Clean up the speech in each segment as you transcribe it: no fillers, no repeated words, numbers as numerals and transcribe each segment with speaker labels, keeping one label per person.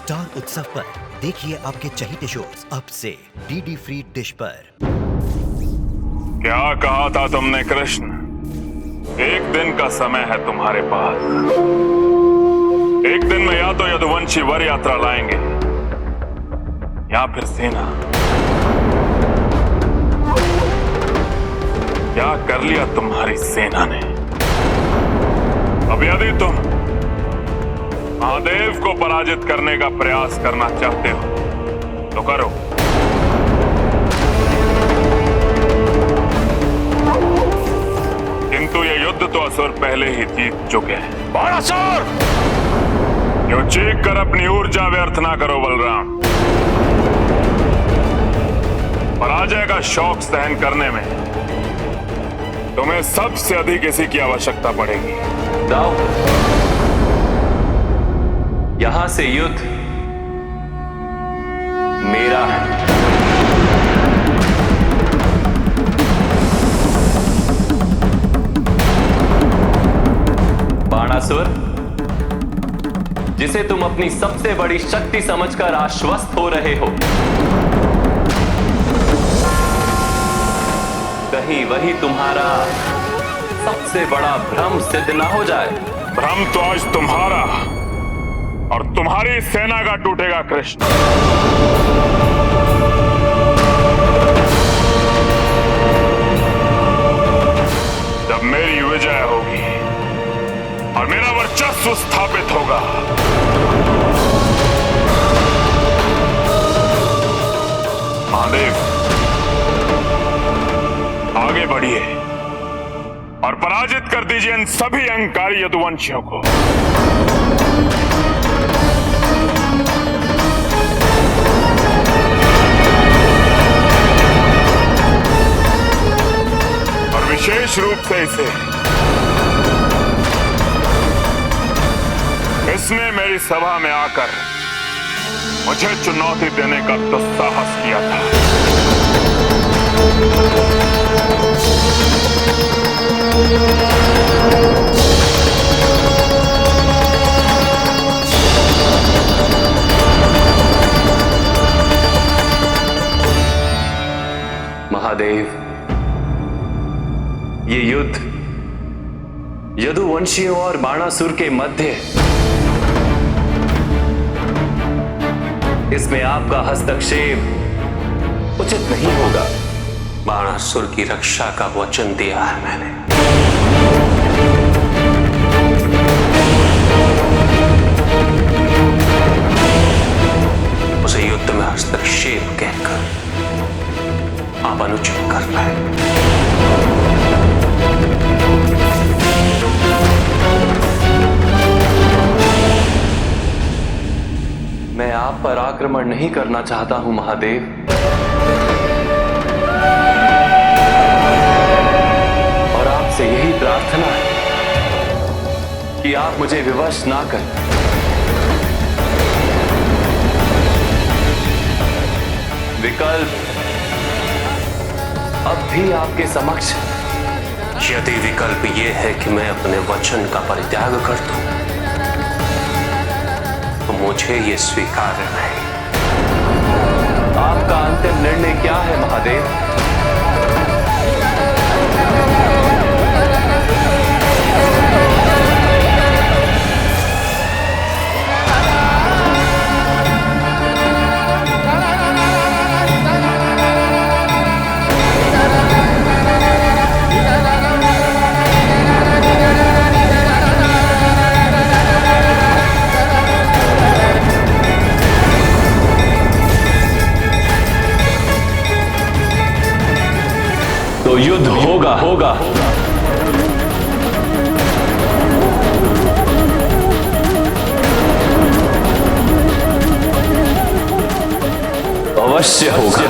Speaker 1: Star उत्सव पर देखिए आपके चहीते शोज अब से डीडी फ्री डिश पर।
Speaker 2: क्या कहा था तुमने कृष्ण? एक दिन का समय है तुम्हारे पास। एक दिन में या तो यदुवंशी वर यात्रा लाएंगे या फिर सेना। क्या कर लिया तुम्हारी सेना ने? अब यदि तुम महादेव को पराजित करने का प्रयास करना चाहते हो तो करो। किंतु ये युद्ध तो असुर पहले ही जीत चुके हैं। बाणासुर! यूं चीख कर अपनी ऊर्जा व्यर्थ ना करो बलराम। पराजय का शौक सहन करने में तुम्हें सबसे अधिक इसी की आवश्यकता पड़ेगी।
Speaker 3: दाव, यहां से युद्ध मेरा है। बाणासुर, जिसे तुम अपनी सबसे बड़ी शक्ति समझकर आश्वस्त हो रहे हो, कहीं वही तुम्हारा सबसे बड़ा भ्रम सिद्ध ना हो जाए।
Speaker 2: भ्रम तो आज तुम्हारा और तुम्हारी सेना का टूटेगा कृष्ण। जब मेरी विजय होगी और मेरा वर्चस्व स्थापित होगा, महादेव आगे बढ़िए और पराजित कर दीजिए इन सभी अहंकारी यदुवंशियों को। विशेष रूप से इसने मेरी सभा में आकर मुझे चुनौती देने का दुस्साहस किया था।
Speaker 3: महादेव, ये युद्ध यदुवंशियों और बाणासुर के मध्य, इसमें आपका हस्तक्षेप उचित नहीं होगा।
Speaker 4: बाणासुर की रक्षा का वचन दिया है मैंने। उसे युद्ध में हस्तक्षेप कहकर आप अनुचित कर रहे हैं।
Speaker 3: मैं आप पर आक्रमण नहीं करना चाहता हूं महादेव, और आपसे यही प्रार्थना है कि आप मुझे विवश ना करें। विकल्प अब भी आपके समक्ष है।
Speaker 4: यदि विकल्प यह है कि मैं अपने वचन का परित्याग कर दूं, तो मुझे यह स्वीकार्य नहीं।
Speaker 3: आपका अंतिम निर्णय क्या है महादेव? तो युद्ध होगा। अवश्य होगा।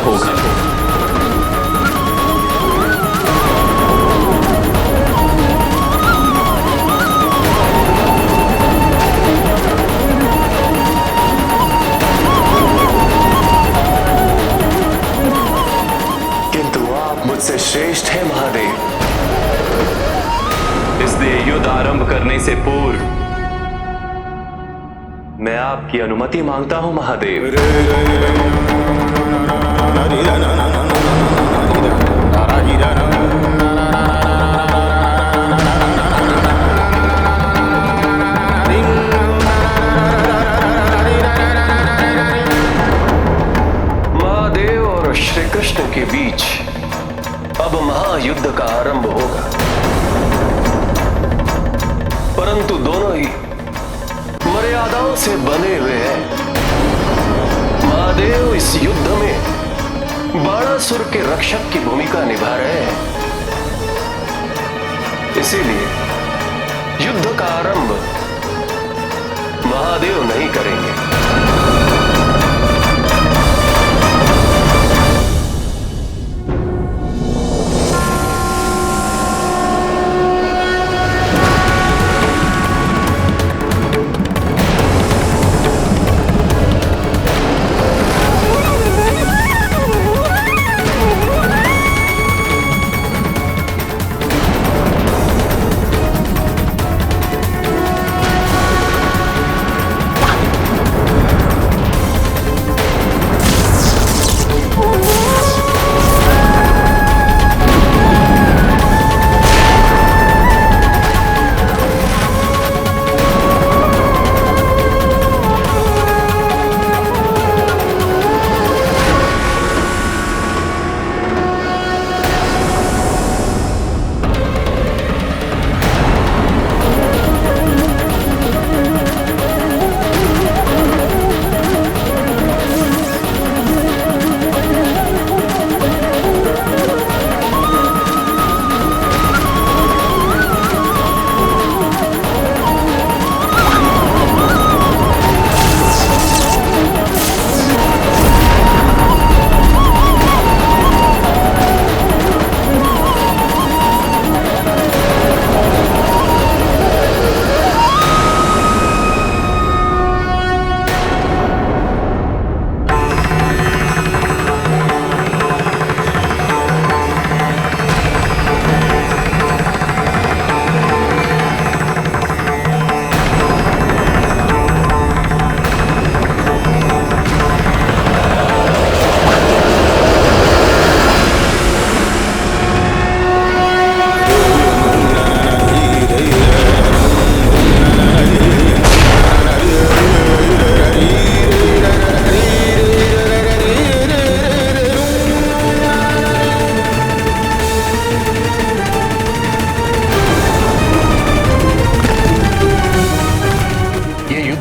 Speaker 3: मुझसे श्रेष्ठ है महादेव, इसलिए युद्ध आरंभ करने से पूर्व मैं आपकी अनुमति मांगता हूं महादेव। महादेव और श्री कृष्ण के बीच अब महायुद्ध का आरंभ होगा, परंतु दोनों ही मर्यादाओं से बने हुए हैं। महादेव इस युद्ध में बाणासुर के रक्षक की भूमिका निभा रहे हैं, इसीलिए युद्ध का आरंभ महादेव नहीं करेंगे।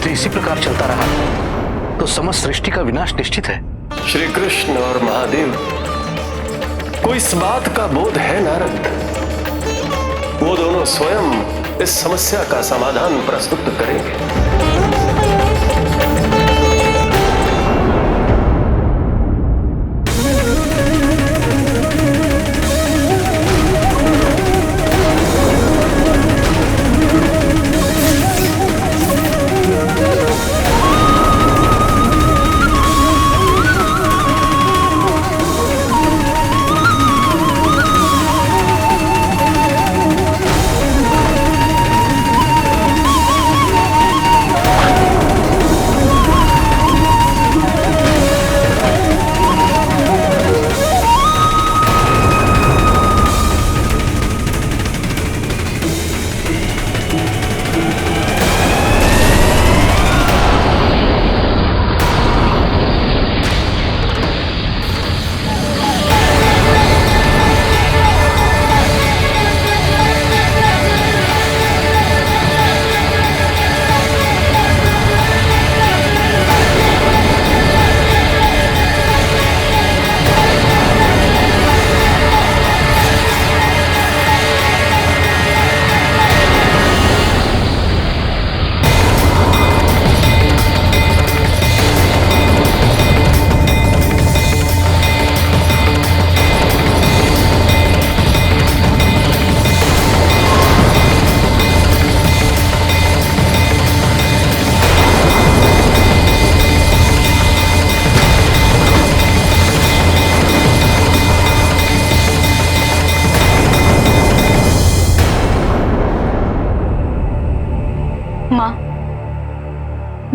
Speaker 5: इसी प्रकार चलता रहा तो समस्त सृष्टि का विनाश निश्चित है।
Speaker 3: श्री कृष्ण और महादेव को इस बात का बोध है नारद, वो दोनों स्वयं इस समस्या का समाधान प्रस्तुत करेंगे।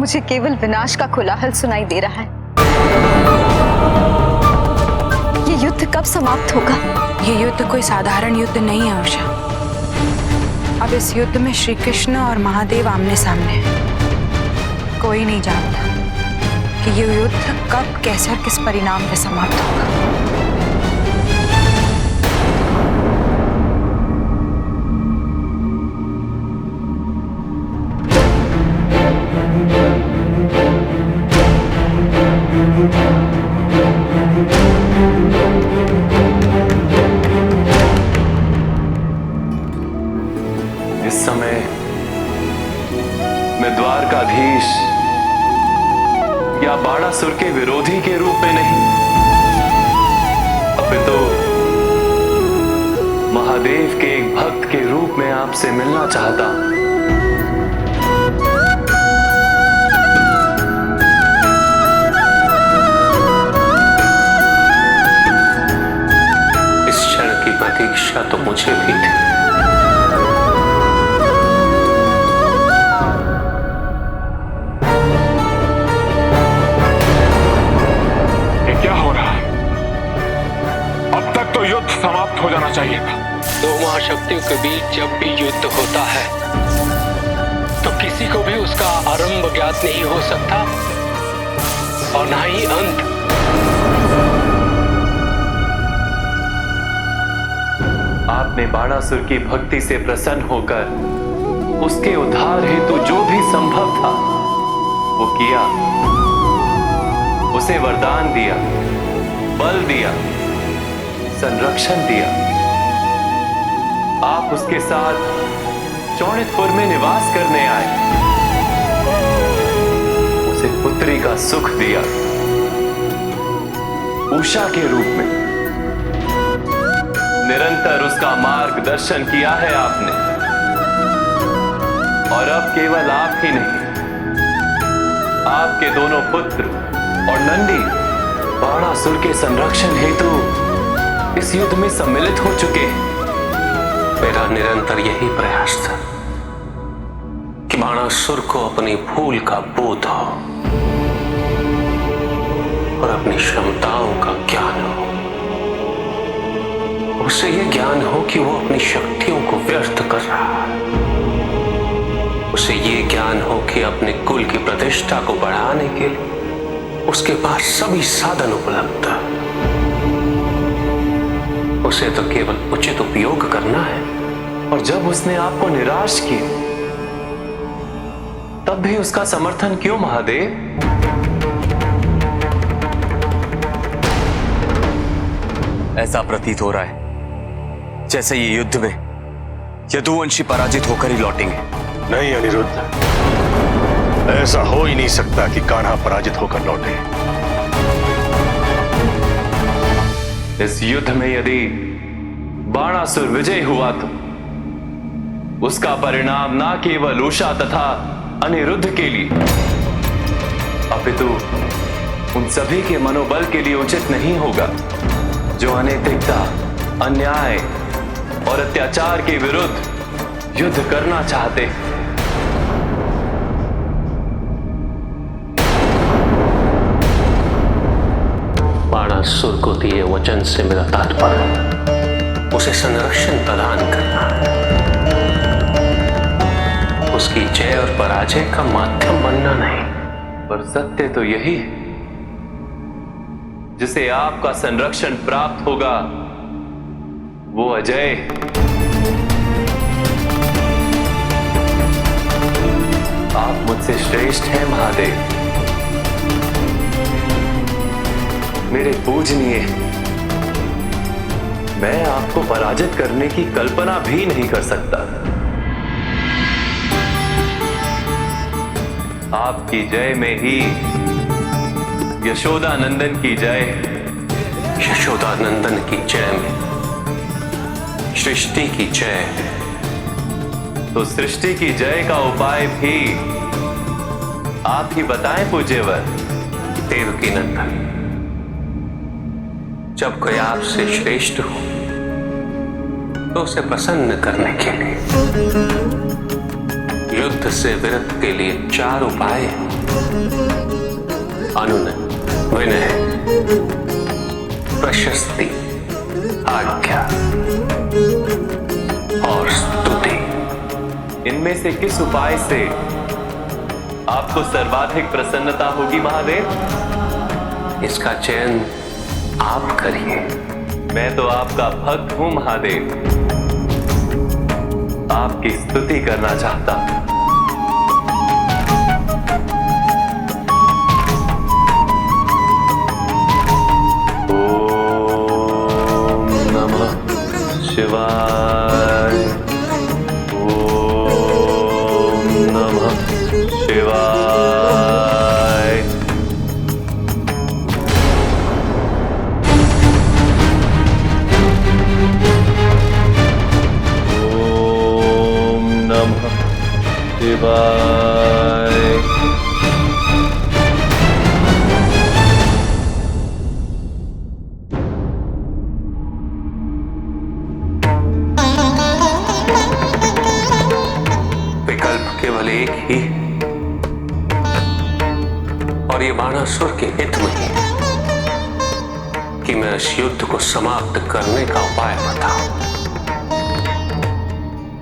Speaker 6: मुझे केवल विनाश का कोलाहल सुनाई दे रहा है। ये युद्ध कब समाप्त होगा?
Speaker 7: ये युद्ध कोई साधारण युद्ध नहीं है उषा। अब इस युद्ध में श्री कृष्ण और महादेव आमने सामने हैं। कोई नहीं जानता कि ये युद्ध कब, कैसे और किस परिणाम पे समाप्त होगा।
Speaker 3: इस समय मैं द्वारकाधीश या बाणासुर के विरोधी के रूप में नहीं, अपितु महादेव के एक भक्त के रूप में आपसे मिलना चाहता हूं।
Speaker 4: इस क्षण की प्रतीक्षा तो मुझे भी थी।
Speaker 2: समाप्त हो जाना चाहिए था।
Speaker 8: दो महाशक्तियों के बीच जब भी युद्ध होता है तो किसी को भी उसका आरंभ ज्ञात नहीं हो सकता और ना ही अंत।
Speaker 3: आपने बाणासुर की भक्ति से प्रसन्न होकर उसके उद्धार हेतु जो भी संभव था वो किया। उसे वरदान दिया, बल दिया, संरक्षण दिया। आप उसके साथ चौणितपुर में निवास करने आए, उसे पुत्री का सुख दिया उषा के रूप में। निरंतर उसका मार्गदर्शन किया है आपने। और अब केवल आप ही नहीं, आपके दोनों पुत्र और नंदी बाणासुर के संरक्षण हेतु इस युद्ध में सम्मिलित हो चुके हैं।
Speaker 4: मेरा निरंतर यही प्रयास था कि बाणासुर को अपनी भूल का बोध हो और अपनी क्षमताओं का ज्ञान हो। उसे यह ज्ञान हो कि वो अपनी शक्तियों को व्यर्थ कर रहा है। उसे यह ज्ञान हो कि अपने कुल की प्रतिष्ठा को बढ़ाने के लिए उसके पास सभी साधन उपलब्ध है। उसे तो केवल उचित उपयोग करना है।
Speaker 3: और जब उसने आपको निराश किया तब भी उसका समर्थन क्यों महादेव?
Speaker 9: ऐसा प्रतीत हो रहा है जैसे ये युद्ध में यदुवंशी पराजित होकर ही लौटेंगे।
Speaker 5: नहीं अनिरुद्ध, ऐसा हो ही नहीं सकता कि कान्हा पराजित होकर लौटे।
Speaker 3: इस युद्ध में यदि बाणासुर विजय हुआ तो उसका परिणाम न केवल उषा तथा अनिरुद्ध के लिए अपितु उन सभी के मनोबल के लिए उचित नहीं होगा जो अनैतिकता, अन्याय और अत्याचार के विरुद्ध युद्ध करना चाहते हैं।
Speaker 4: बाणासुर को दिए वचन से मेरा तात्पर्य उसे संरक्षण प्रदान करना है। उसकी जय और पराजय का माध्यम बनना नहीं।
Speaker 3: पर सत्य तो यही है, जिसे आपका संरक्षण प्राप्त होगा वो अजय। आप मुझसे श्रेष्ठ हैं महादेव, मेरे पूजनीय। मैं आपको पराजित करने की कल्पना भी नहीं कर सकता। आपकी जय में ही यशोदा नंदन की जय।
Speaker 4: यशोदा नंदन की जय में सृष्टि की जय।
Speaker 3: तो सृष्टि की जय का उपाय भी आप ही बताएं पूज्यवर।
Speaker 4: देवकी नंदन, जब कोई आपसे श्रेष्ठ हो तो उसे प्रसन्न करने के लिए युद्ध से विरत के लिए 4 उपाय हैं। अनुनय, विनय, प्रशस्ति, आज्ञा और स्तुति,
Speaker 3: इनमें से किस उपाय से आपको सर्वाधिक प्रसन्नता होगी महादेव?
Speaker 4: इसका चयन आप करिए।
Speaker 3: मैं तो आपका भक्त हूं महादेव, आपकी स्तुति करना चाहता हूं। ओम नमः शिवाय, ओम नमः शिवाय। ओम नमः शिवाय।
Speaker 4: विकल्प केवल एक ही है, और ये बाणासुर के हित में ही है कि मैं इस युद्ध को समाप्त करने का उपाय बताऊं।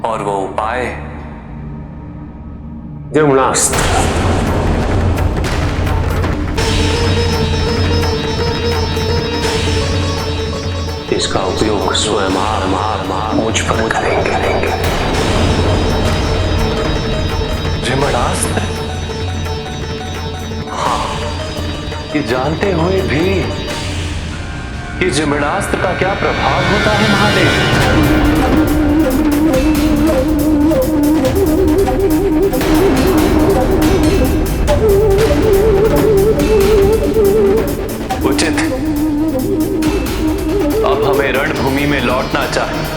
Speaker 4: और वो उपाय द्युम्नास्त्र। इसका उपयोग स्वयं मुझ पर करेंगे।
Speaker 3: द्युम्नास्त्र? हाँ, ये जानते हुए भी कि द्युम्नास्त्र का क्या प्रभाव होता है महादेव? उचित, अब हमें रणभूमि में लौटना चाहिए।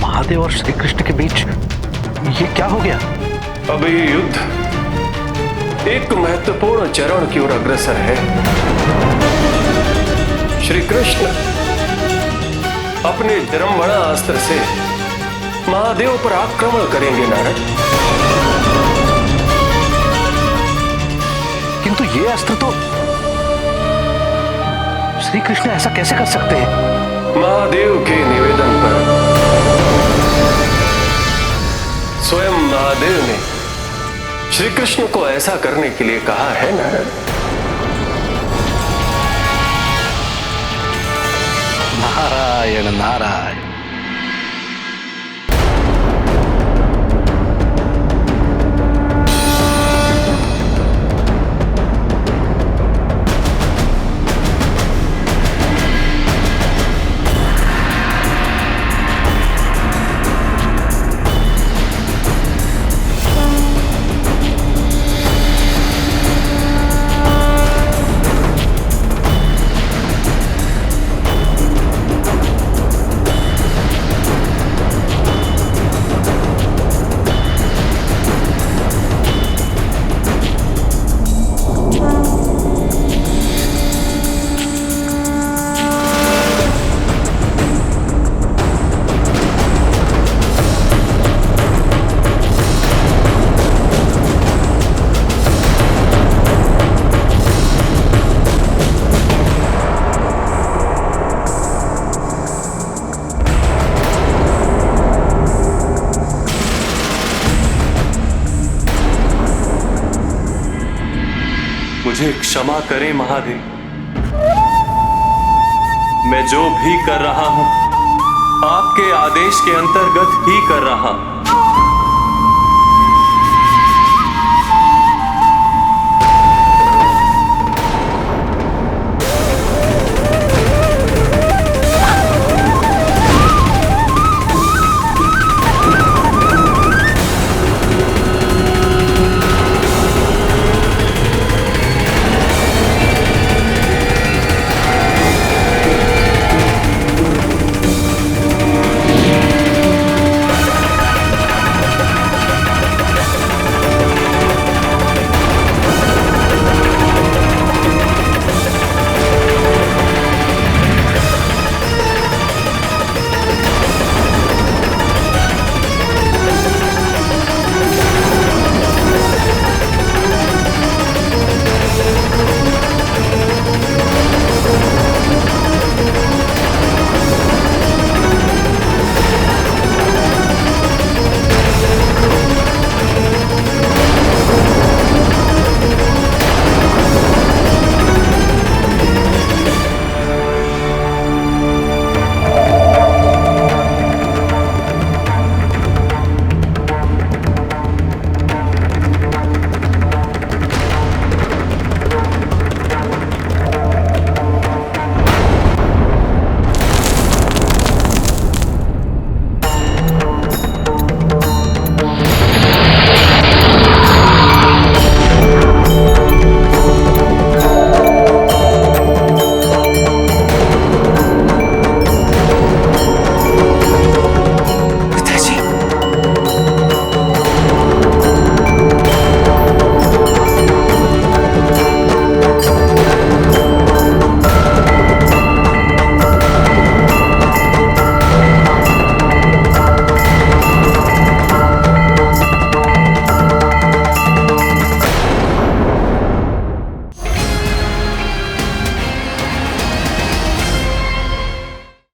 Speaker 5: महादेव और श्री कृष्ण के बीच ये क्या हो गया?
Speaker 4: अब ये युद्ध एक महत्वपूर्ण चरण की ओर अग्रसर है। श्री कृष्ण अपने जरम्बणा अस्त्र से महादेव पर आक्रमण करेंगे नारद।
Speaker 5: किंतु ये अस्त्र तो श्री कृष्ण ऐसा कैसे कर सकते हैं?
Speaker 4: महादेव के निवेदन पर स्वयं महादेव ने श्री कृष्ण को ऐसा करने के लिए कहा है नारद।
Speaker 5: नारायण नारायण।
Speaker 3: मुझे क्षमा करें महादेव, मैं जो भी कर रहा हूं आपके आदेश के अंतर्गत ही कर रहा हूं।